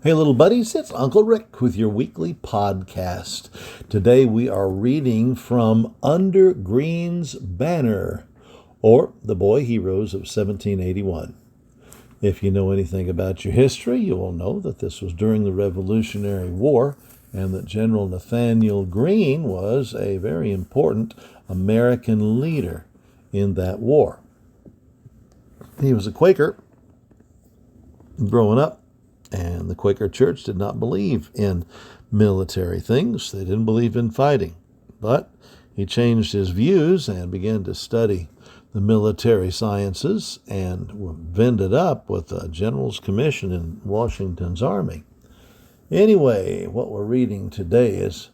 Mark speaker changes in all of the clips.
Speaker 1: Hey, little buddies, it's Uncle Rick with your weekly podcast. Today we are reading from Under Green's Banner, or The Boy Heroes of 1781. If you know anything about your history, you will know that this was during the Revolutionary War and that General Nathaniel Greene was a very important American leader in that war. He was a Quaker growing up. And the Quaker Church did not believe in military things. They didn't believe in fighting. But he changed his views and began to study the military sciences and ended up with a general's commission in Washington's army. Anyway, what we're reading today is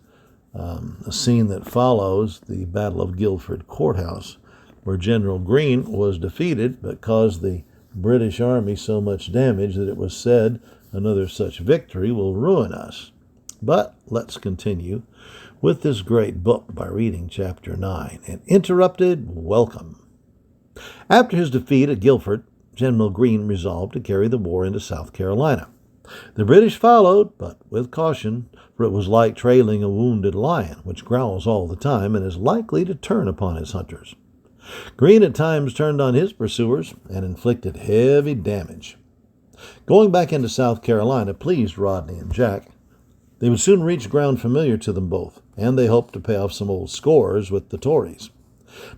Speaker 1: a scene that follows the Battle of Guilford Courthouse, where General Greene was defeated but caused the British Army so much damage that it was said another such victory will ruin us. But let's continue with this great book by reading chapter 9, An Interrupted Welcome. After his defeat at Guilford, General Greene resolved to carry the war into South Carolina. The British followed, but with caution, for it was like trailing a wounded lion, which growls all the time and is likely to turn upon his hunters. Greene at times turned on his pursuers and inflicted heavy damage. Going back into South Carolina pleased Rodney and Jack. They would soon reach ground familiar to them both, and they hoped to pay off some old scores with the Tories.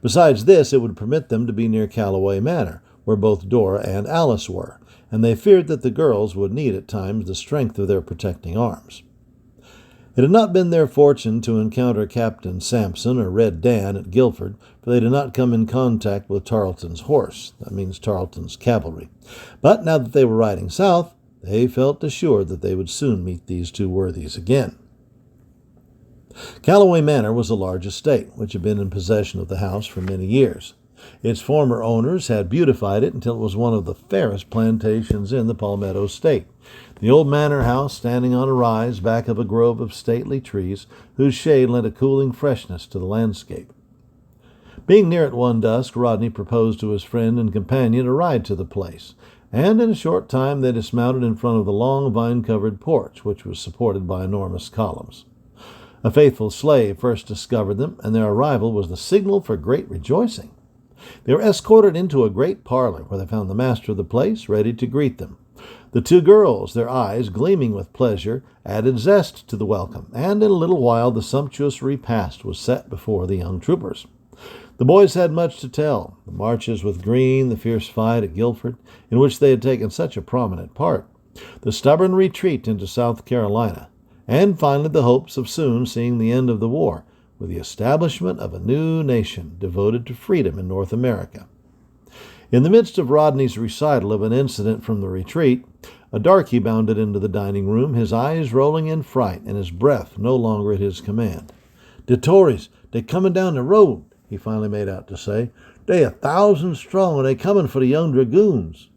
Speaker 1: Besides this, it would permit them to be near Callaway Manor, where both Dora and Alice were, and they feared that the girls would need at times the strength of their protecting arms. It had not been their fortune to encounter Captain Sampson or Red Dan at Guilford, for they did not come in contact with Tarleton's horse, that means Tarleton's cavalry. But now that they were riding south, they felt assured that they would soon meet these two worthies again. Callaway Manor was a large estate, which had been in possession of the house for many years. Its former owners had beautified it until it was one of the fairest plantations in the Palmetto State. The old manor house standing on a rise back of a grove of stately trees, whose shade lent a cooling freshness to the landscape. Being near at one dusk, Rodney proposed to his friend and companion a ride to the place, and in a short time they dismounted in front of the long vine-covered porch, which was supported by enormous columns. A faithful slave first discovered them, and their arrival was the signal for great rejoicing. They were escorted into a great parlor, where they found the master of the place ready to greet them. The two girls, their eyes gleaming with pleasure, added zest to the welcome, and in a little while the sumptuous repast was set before the young troopers. The boys had much to tell: the marches with Greene, the fierce fight at Guilford, in which they had taken such a prominent part, the stubborn retreat into South Carolina, and finally the hopes of soon seeing the end of the war, with the establishment of a new nation devoted to freedom in North America. In the midst of Rodney's recital of an incident from the retreat, a darky bounded into the dining room, his eyes rolling in fright and his breath no longer at his command. "De Tories, they comin' down the road," he finally made out to say. "They 1,000 strong, and they comin' for the young dragoons."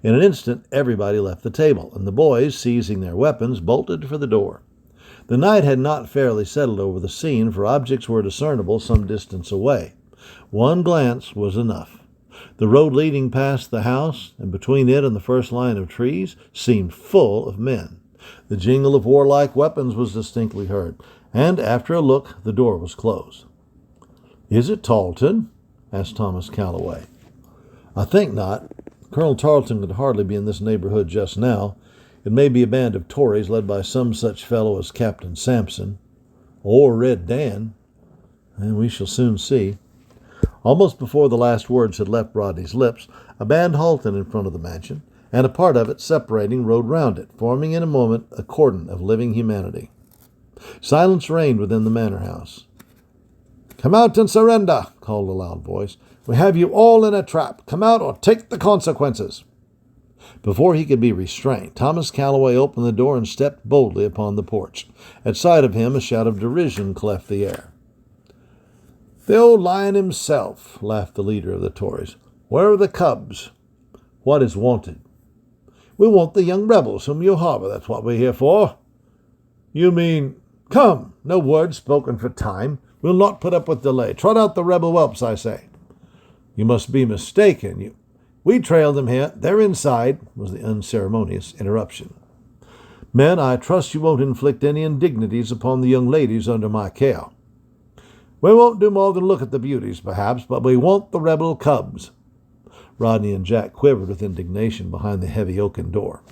Speaker 1: In an instant everybody left the table, and the boys, seizing their weapons, bolted for the door. The night had not fairly settled over the scene, for objects were discernible some distance away. One glance was enough. The road leading past the house, and between it and the first line of trees, seemed full of men. The jingle of warlike weapons was distinctly heard, and after a look, the door was closed. "Is it Tarleton?" asked Thomas Callaway. "I think not. Colonel Tarleton could hardly be in this neighborhood just now. It may be a band of Tories led by some such fellow as Captain Sampson, or Red Dan, and we shall soon see." Almost before the last words had left Rodney's lips, a band halted in front of the mansion, and a part of it, separating, rode round it, forming in a moment a cordon of living humanity. Silence reigned within the manor house. "Come out and surrender," called a loud voice. "We have you all in a trap. Come out or take the consequences." Before he could be restrained, Thomas Callaway opened the door and stepped boldly upon the porch. At sight of him, a shout of derision cleft the air. "The old lion himself," laughed the leader of the Tories. "Where are the cubs?" "What is wanted?" "We want the young rebels whom you harbor. That's what we're here for." "You mean—" "Come, no words spoken for time. We'll not put up with delay. Trot out the rebel whelps, I say." "You must be mistaken. We trailed them here. They're inside," was the unceremonious interruption. Men, I trust you won't inflict any indignities upon the young ladies under my care. We won't do more than look at the beauties, perhaps, but we want the rebel cubs." Rodney and Jack quivered with indignation behind the heavy oaken door.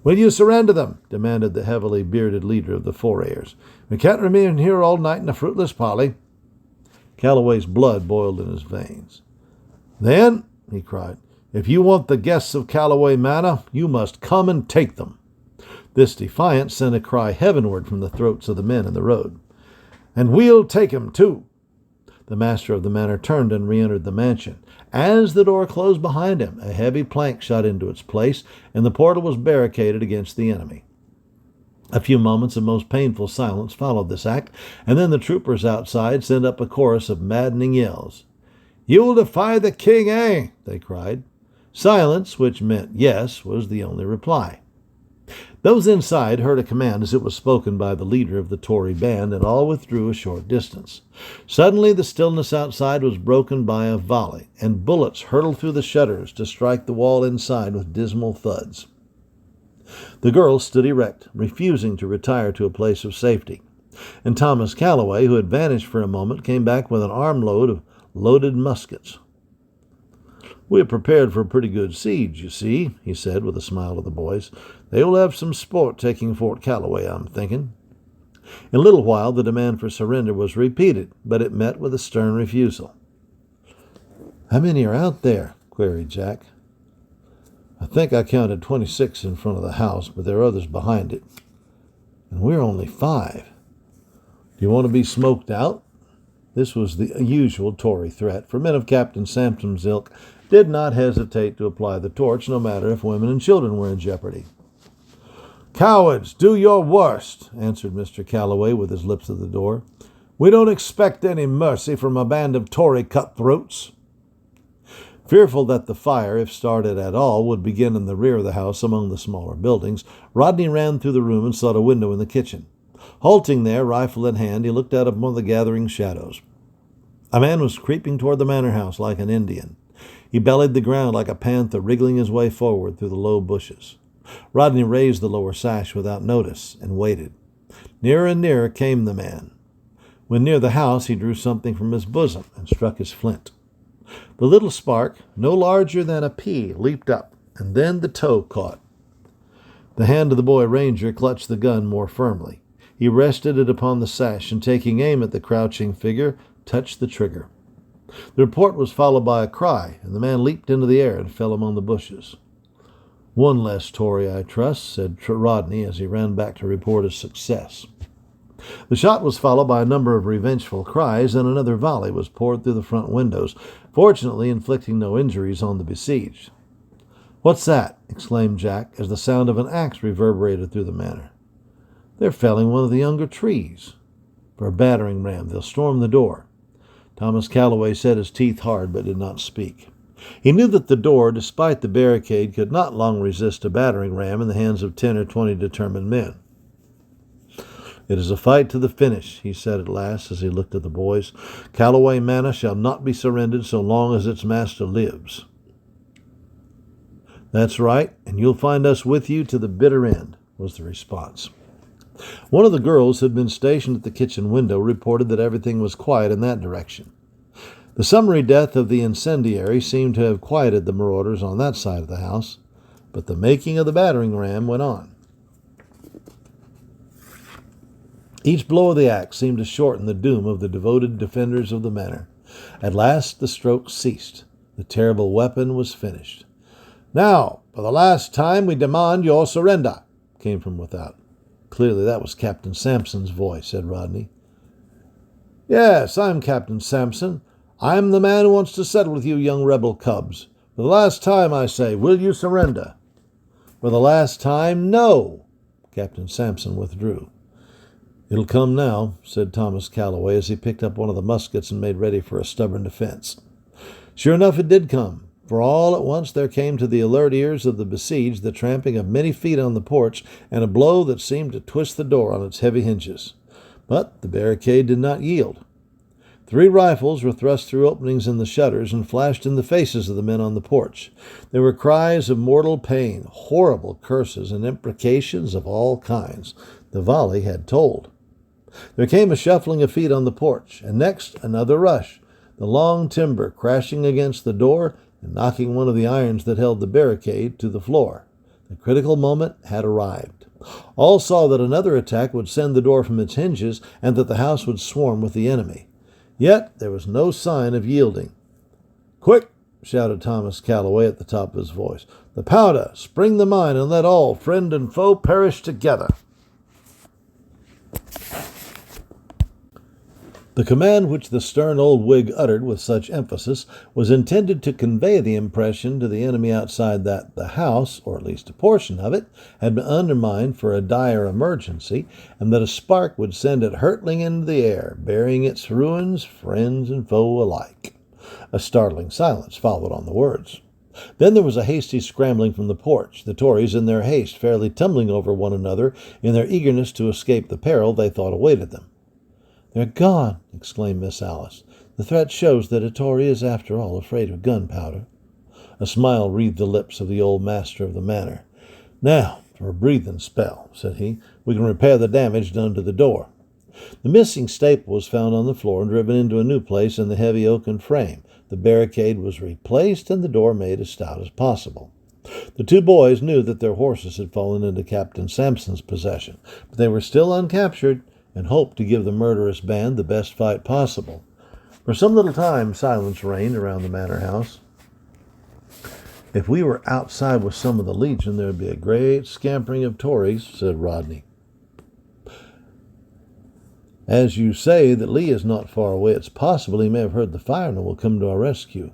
Speaker 1: "Will you surrender them?" demanded the heavily bearded leader of the forayers. "We can't remain here all night in a fruitless parley." Calloway's blood boiled in his veins. "Then," he cried, "if you want the guests of Calloway Manor, you must come and take them." This defiance sent a cry heavenward from the throats of the men in the road. "And we'll take 'em, too." The master of the manor turned and re-entered the mansion. As the door closed behind him, a heavy plank shot into its place, and the portal was barricaded against the enemy. A few moments of most painful silence followed this act, and then the troopers outside sent up a chorus of maddening yells. "You'll defy the king, eh?" they cried. Silence, which meant yes, was the only reply. Those inside heard a command as it was spoken by the leader of the Tory band, and all withdrew a short distance. Suddenly the stillness outside was broken by a volley, and bullets hurtled through the shutters to strike the wall inside with dismal thuds. The girls stood erect, refusing to retire to a place of safety, and Thomas Calloway, who had vanished for a moment, came back with an armload of loaded muskets. "We are prepared for a pretty good siege, you see," he said with a smile to the boys. "They'll have some sport taking Fort Calloway, I'm thinking." In a little while the demand for surrender was repeated, but it met with a stern refusal. "How many are out there?" queried Jack. "I think I counted 26 in front of the house, but there are others behind it. And we're only 5. Do you want to be smoked out?" This was the usual Tory threat, for men of Captain Sampson's ilk did not hesitate to apply the torch, no matter if women and children were in jeopardy. "Cowards, do your worst," answered Mr. Calloway with his lips at the door. "We don't expect any mercy from a band of Tory cutthroats." Fearful that the fire, if started at all, would begin in the rear of the house among the smaller buildings, Rodney ran through the room and sought a window in the kitchen. Halting there, rifle in hand, he looked out upon the gathering shadows. A man was creeping toward the manor house like an Indian. He bellied the ground like a panther, wriggling his way forward through the low bushes. Rodney raised the lower sash without notice and waited. Nearer and nearer came the man. When near the house, he drew something from his bosom and struck his flint. The little spark, no larger than a pea, leaped up, and then the toe caught. The hand of the boy ranger clutched the gun more firmly. He rested it upon the sash, and taking aim at the crouching figure, touched the trigger. The report was followed by a cry, and the man leaped into the air and fell among the bushes. "One less Tory, I trust," said Rodney as he ran back to report his success. The shot was followed by a number of revengeful cries, and another volley was poured through the front windows, fortunately inflicting no injuries on the besieged. "What's that?" exclaimed Jack, as the sound of an axe reverberated through the manor. "They're felling one of the younger trees. For a battering ram, they'll storm the door." Thomas Calloway set his teeth hard, but did not speak. He knew that the door, despite the barricade, could not long resist a battering ram in the hands of 10 or 20 determined men. "It is a fight to the finish," he said at last as he looked at the boys. "Calloway Manor shall not be surrendered so long as its master lives." "That's right, and you'll find us with you to the bitter end," was the response. One of the girls who had been stationed at the kitchen window reported that everything was quiet in that direction. The summary death of the incendiary seemed to have quieted the marauders on that side of the house, but the making of the battering ram went on. Each blow of the axe seemed to shorten the doom of the devoted defenders of the manor. At last the strokes ceased. The terrible weapon was finished. "Now, for the last time, we demand your surrender," came from without. Clearly that was Captain Sampson's voice, said Rodney. "Yes, I'm Captain Sampson. I'm the man who wants to settle with you young rebel cubs. For the last time, I say, will you surrender?" "For the last time, no." Captain Sampson withdrew. "It'll come now," said Thomas Calloway as he picked up one of the muskets and made ready for a stubborn defense. Sure enough, it did come, for all at once there came to the alert ears of the besieged the tramping of many feet on the porch and a blow that seemed to twist the door on its heavy hinges. But the barricade did not yield. 3 rifles were thrust through openings in the shutters and flashed in the faces of the men on the porch. There were cries of mortal pain, horrible curses, and imprecations of all kinds. The volley had told. There came a shuffling of feet on the porch, and next another rush, the long timber crashing against the door and knocking one of the irons that held the barricade to the floor. The critical moment had arrived. All saw that another attack would send the door from its hinges and that the house would swarm with the enemy. Yet there was no sign of yielding. "Quick!" shouted Thomas Calloway at the top of his voice. "The powder! Spring the mine, and let all, friend and foe, perish together!" The command which the stern old Whig uttered with such emphasis was intended to convey the impression to the enemy outside that the house, or at least a portion of it, had been undermined for a dire emergency, and that a spark would send it hurtling into the air, burying its ruins, friends and foe alike. A startling silence followed on the words. Then there was a hasty scrambling from the porch, the Tories in their haste fairly tumbling over one another in their eagerness to escape the peril they thought awaited them. "They're gone!" exclaimed Miss Alice. "The threat shows that a Tory is after all afraid of gunpowder." A smile wreathed the lips of the old master of the manor. "Now for a breathing spell," said he. "We can repair the damage done to the door." The missing staple was found on the floor and driven into a new place in the heavy oaken frame. The barricade was replaced and the door made as stout as possible. The 2 boys knew that their horses had fallen into Captain Sampson's possession, but they were still uncaptured, and hoped to give the murderous band the best fight possible. For some little time silence reigned around the manor house. "If we were outside with some of the Legion, there would be a great scampering of Tories," said Rodney. "As you say that Lee is not far away, it's possible he may have heard the firing and will come to our rescue."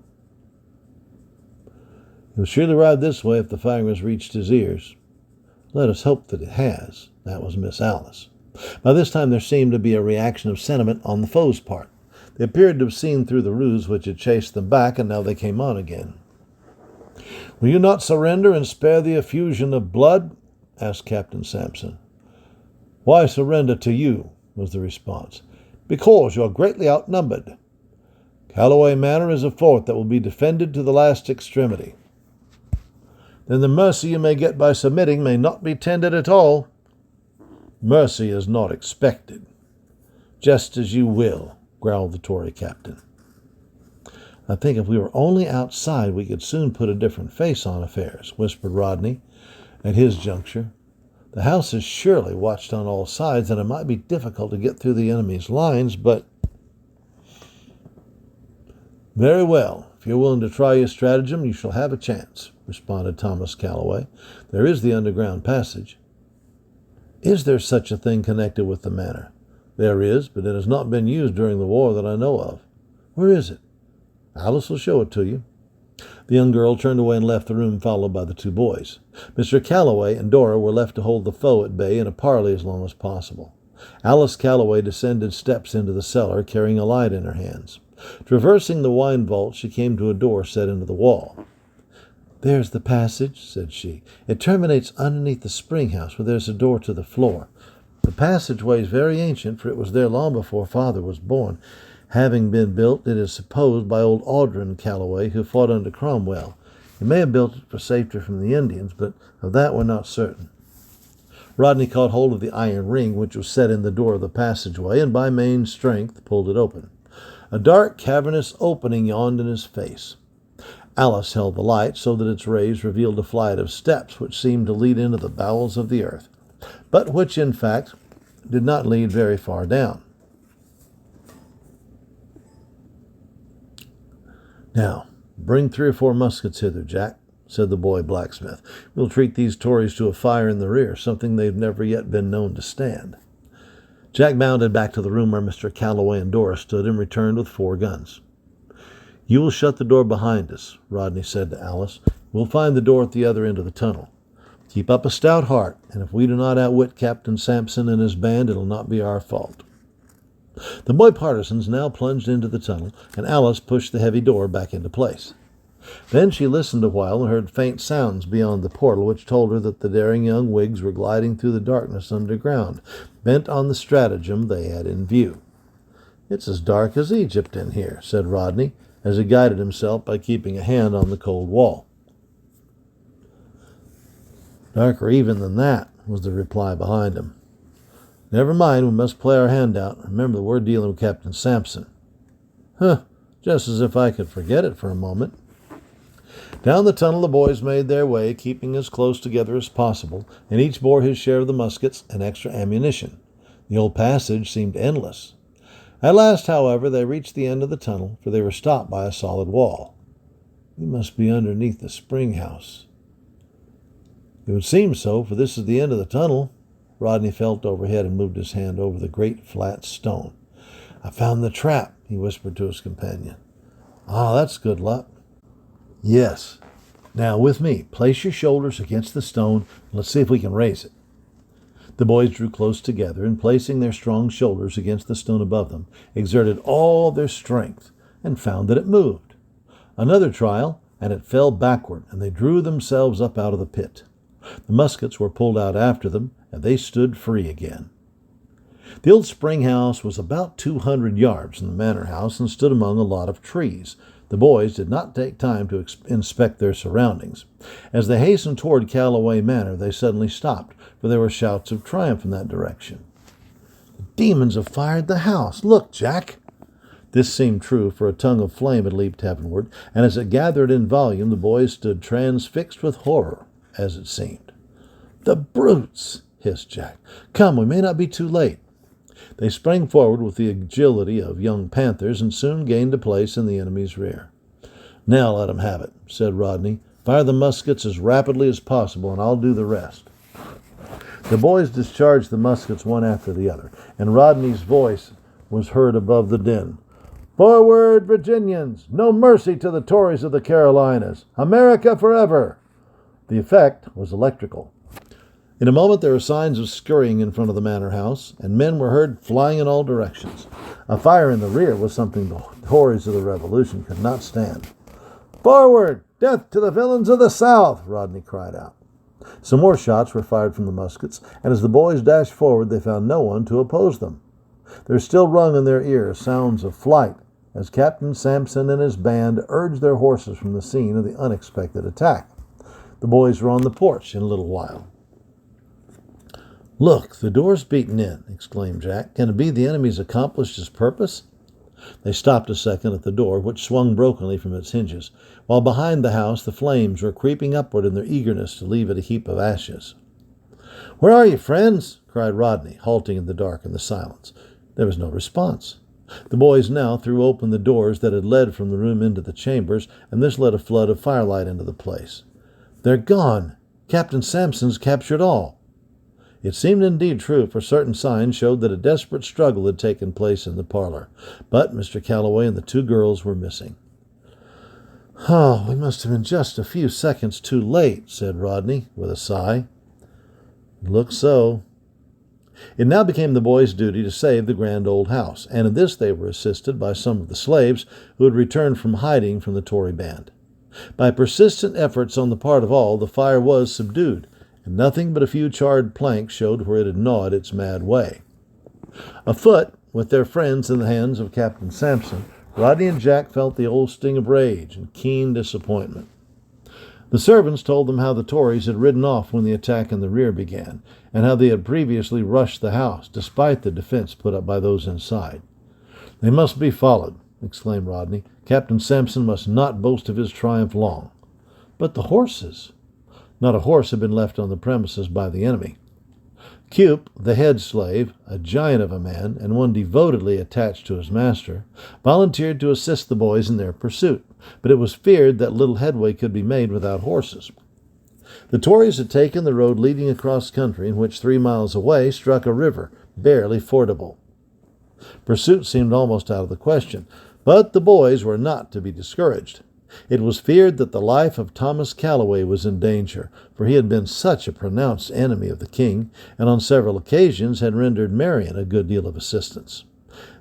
Speaker 1: "He'll surely ride this way if the firing has reached his ears." "Let us hope that it has." That was Miss Alice. By this time there seemed to be a reaction of sentiment on the foe's part. They appeared to have seen through the ruse which had chased them back, and now they came on again. "Will you not surrender and spare the effusion of blood?" asked Captain Sampson. "Why surrender to you?" was the response. "Because you are greatly outnumbered. Calloway Manor is a fort that will be defended to the last extremity." "Then the mercy you may get by submitting may not be tendered at all." "Mercy is not expected." "Just as you will," growled the Tory captain. "I think if we were only outside we could soon put a different face on affairs," whispered Rodney at his juncture. "The house is surely watched on all sides, and it might be difficult to get through the enemy's lines, but—" "Very well. If you're willing to try your stratagem, you shall have a chance," responded Thomas Calloway. "There is the underground passage." "Is there such a thing connected with the manor?" "There is, but it has not been used during the war that I know of." "Where is it?" "Alice will show it to you." The young girl turned away and left the room, followed by the 2 boys. Mr. Calloway and Dora were left to hold the foe at bay in a parley as long as possible. Alice Calloway descended steps into the cellar, carrying a light in her hands. Traversing the wine vault, she came to a door set into the wall. "There's the passage," said she. "It terminates underneath the spring house, where there's a door to the floor. The passageway is very ancient, for it was there long before Father was born, having been built, it is supposed, by old Audrin Calloway, who fought under Cromwell. He may have built it for safety from the Indians, but of that we're not certain." Rodney caught hold of the iron ring which was set in the door of the passageway, and by main strength pulled it open. A dark, cavernous opening yawned in his face. Alice held the light so that its rays revealed a flight of steps which seemed to lead into the bowels of the earth, but which, in fact, did not lead very far down. "Now, bring 3 or 4 muskets hither, Jack," said the boy blacksmith. "We'll treat these Tories to a fire in the rear, something they've never yet been known to stand." Jack bounded back to the room where Mr. Calloway and Dora stood and returned with 4 guns. "You will shut the door behind us," Rodney said to Alice. "We'll find the door at the other end of the tunnel. Keep up a stout heart, and if we do not outwit Captain Sampson and his band, it'll not be our fault." The boy partisans now plunged into the tunnel, and Alice pushed the heavy door back into place. Then she listened a while and heard faint sounds beyond the portal, which told her that the daring young Whigs were gliding through the darkness underground, bent on the stratagem they had in view. "It's as dark as Egypt in here," said Rodney, as he guided himself by keeping a hand on the cold wall. "Darker even than that," was the reply behind him. "Never mind, we must play our hand out. Remember that we're dealing with Captain Sampson." "Huh, just as if I could forget it for a moment." Down the tunnel the boys made their way, keeping as close together as possible, and each bore his share of the muskets and extra ammunition. The old passage seemed endless. At last, however, they reached the end of the tunnel, for they were stopped by a solid wall. "We must be underneath the spring house." "It would seem so, for this is the end of the tunnel." Rodney felt overhead and moved his hand over the great flat stone. "I found the trap," he whispered to his companion. "Ah, that's good luck." "Yes. Now, with me, place your shoulders against the stone, and let's see if we can raise it." The boys drew close together, and placing their strong shoulders against the stone above them, exerted all their strength, and found that it moved. Another trial, and it fell backward, and they drew themselves up out of the pit. The muskets were pulled out after them, and they stood free again. The old spring house was about 200 yards from the manor house and stood among a lot of trees. The boys did not take time to inspect their surroundings. As they hastened toward Callaway Manor, they suddenly stopped, for there were shouts of triumph in that direction. "The demons have fired the house! Look, Jack!" This seemed true, for a tongue of flame had leaped heavenward, and as it gathered in volume, the boys stood transfixed with horror, as it seemed. "The brutes!" hissed Jack. "Come, we may not be too late." They sprang forward with the agility of young panthers and soon gained a place in the enemy's rear. "Now let 'em have it," said Rodney. "Fire the muskets as rapidly as possible, and I'll do the rest." The boys discharged the muskets one after the other, and Rodney's voice was heard above the din. "Forward, Virginians! No mercy to the Tories of the Carolinas! America forever!" The effect was electrical. In a moment there were signs of scurrying in front of the manor house, and men were heard flying in all directions. A fire in the rear was something the Tories of the Revolution could not stand. "Forward! Death to the villains of the South!" Rodney cried out. Some more shots were fired from the muskets, and as the boys dashed forward they found no one to oppose them. There still rung in their ears sounds of flight as Captain Sampson and his band urged their horses from the scene of the unexpected attack. The boys were on the porch in a little while. "Look, the door's beaten in," exclaimed Jack. "Can it be the enemy's accomplished his purpose?" They stopped a second at the door, which swung brokenly from its hinges, while behind the house the flames were creeping upward in their eagerness to leave it a heap of ashes. "Where are you, friends?" cried Rodney, halting in the dark and the silence. There was no response. The boys now threw open the doors that had led from the room into the chambers, and this let a flood of firelight into the place. "They're gone! Captain Sampson's captured all!" It seemed indeed true, for certain signs showed that a desperate struggle had taken place in the parlor. But Mr. Callaway and the two girls were missing. "Oh, we must have been just a few seconds too late," said Rodney, with a sigh. "It looks so." It now became the boys' duty to save the grand old house, and in this they were assisted by some of the slaves who had returned from hiding from the Tory band. By persistent efforts on the part of all, the fire was subdued, and nothing but a few charred planks showed where it had gnawed its mad way. Afoot, with their friends in the hands of Captain Sampson, Rodney and Jack felt the old sting of rage and keen disappointment. The servants told them how the Tories had ridden off when the attack in the rear began, and how they had previously rushed the house, despite the defense put up by those inside. "They must be followed," exclaimed Rodney. "Captain Sampson must not boast of his triumph long." "But the horses?" Not a horse had been left on the premises by the enemy. Cuyp, the head slave, a giant of a man, and one devotedly attached to his master, volunteered to assist the boys in their pursuit, but it was feared that little headway could be made without horses. The Tories had taken the road leading across country, in which 3 miles away struck a river, barely fordable. Pursuit seemed almost out of the question, but the boys were not to be discouraged. It was feared that the life of Thomas Callaway was in danger, for he had been such a pronounced enemy of the king, and on several occasions had rendered Marion a good deal of assistance.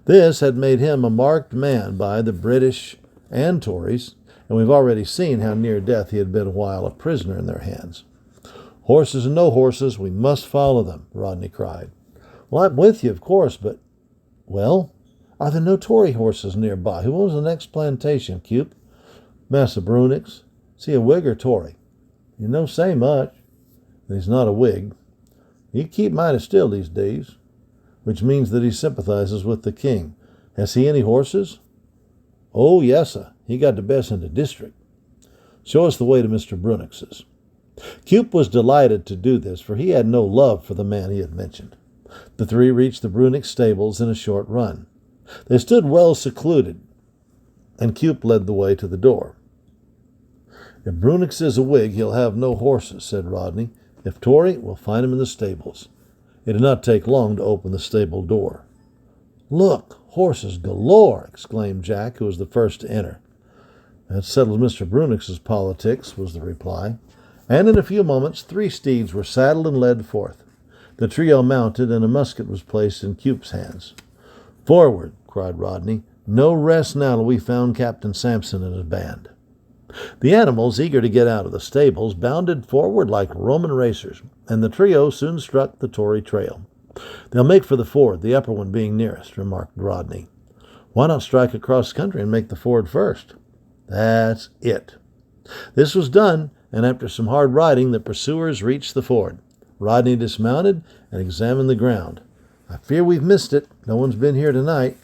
Speaker 1: This had made him a marked man by the British and Tories, and we've already seen how near death he had been a while a prisoner in their hands. "Horses and no horses, we must follow them," Rodney cried. "Well, I'm with you, of course, but—" "Well?" Are there no Tory horses nearby? Who owns the next plantation, Cupe? Massa Brunix. Is he a Whig or Tory? You don't say much. He's not a Whig. He keep mighty still these days, which means that he sympathizes with the king. Has he any horses? Oh, yes, sir. He got the best in the district. Show us the way to Mr. Brunix's. Cupe was delighted to do this, for he had no love for the man he had mentioned. The three reached the Brunix stables in a short run. They stood well secluded, and Cupe led the way to the door. If Brunix is a Whig, he'll have no horses, said Rodney. If Tory, we'll find him in the stables. It did not take long to open the stable door. Look, horses galore, exclaimed Jack, who was the first to enter. That settles Mr. Brunix's politics, was the reply, and in a few moments 3 steeds were saddled and led forth. The trio mounted, and a musket was placed in Cupe's hands. Forward, cried Rodney. No rest now till we found Captain Sampson and his band. The animals, eager to get out of the stables, bounded forward like Roman racers, and the trio soon struck the Tory trail. They'll make for the ford, the upper one being nearest, remarked Rodney. Why not strike across country and make the ford first? That's it. This was done, and after some hard riding, the pursuers reached the ford. Rodney dismounted and examined the ground. I fear we've missed it. No one's been here tonight.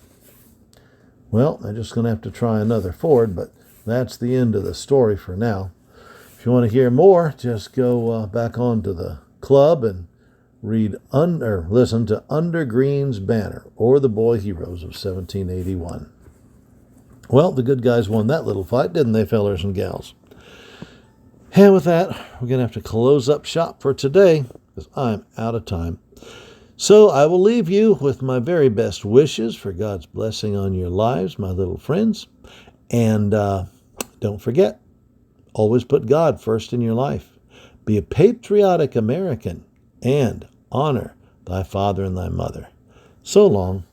Speaker 1: Well, they're just going to have to try another ford, but that's the end of the story for now. If you want to hear more, just go back onto the club and listen to Under Green's Banner, or The Boy Heroes of 1781. Well, the good guys won that little fight, didn't they, fellers and gals? And with that, we're going to have to close up shop for today, because I'm out of time. So I will leave you with my very best wishes for God's blessing on your lives, my little friends. And don't forget, always put God first in your life. Be a patriotic American and honor thy father and thy mother. So long.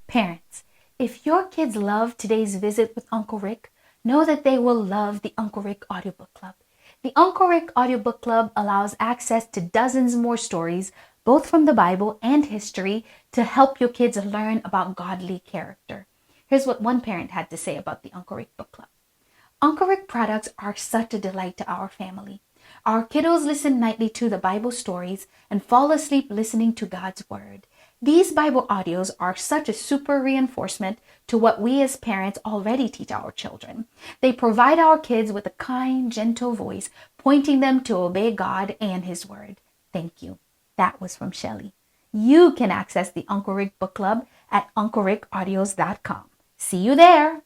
Speaker 2: Parents, if your kids love today's visit with Uncle Rick, know that they will love the Uncle Rick Audiobook Club. The Uncle Rick Audiobook Club allows access to dozens more stories, both from the Bible and history, to help your kids learn about godly character. Here's what one parent had to say about the Uncle Rick Book Club. Uncle Rick products are such a delight to our family. Our kiddos listen nightly to the Bible stories and fall asleep listening to God's Word. These Bible audios are such a super reinforcement to what we as parents already teach our children. They provide our kids with a kind, gentle voice, pointing them to obey God and His Word. Thank you. That was from Shelley. You can access the Uncle Rick Book Club at UncleRickAudios.com. See you there.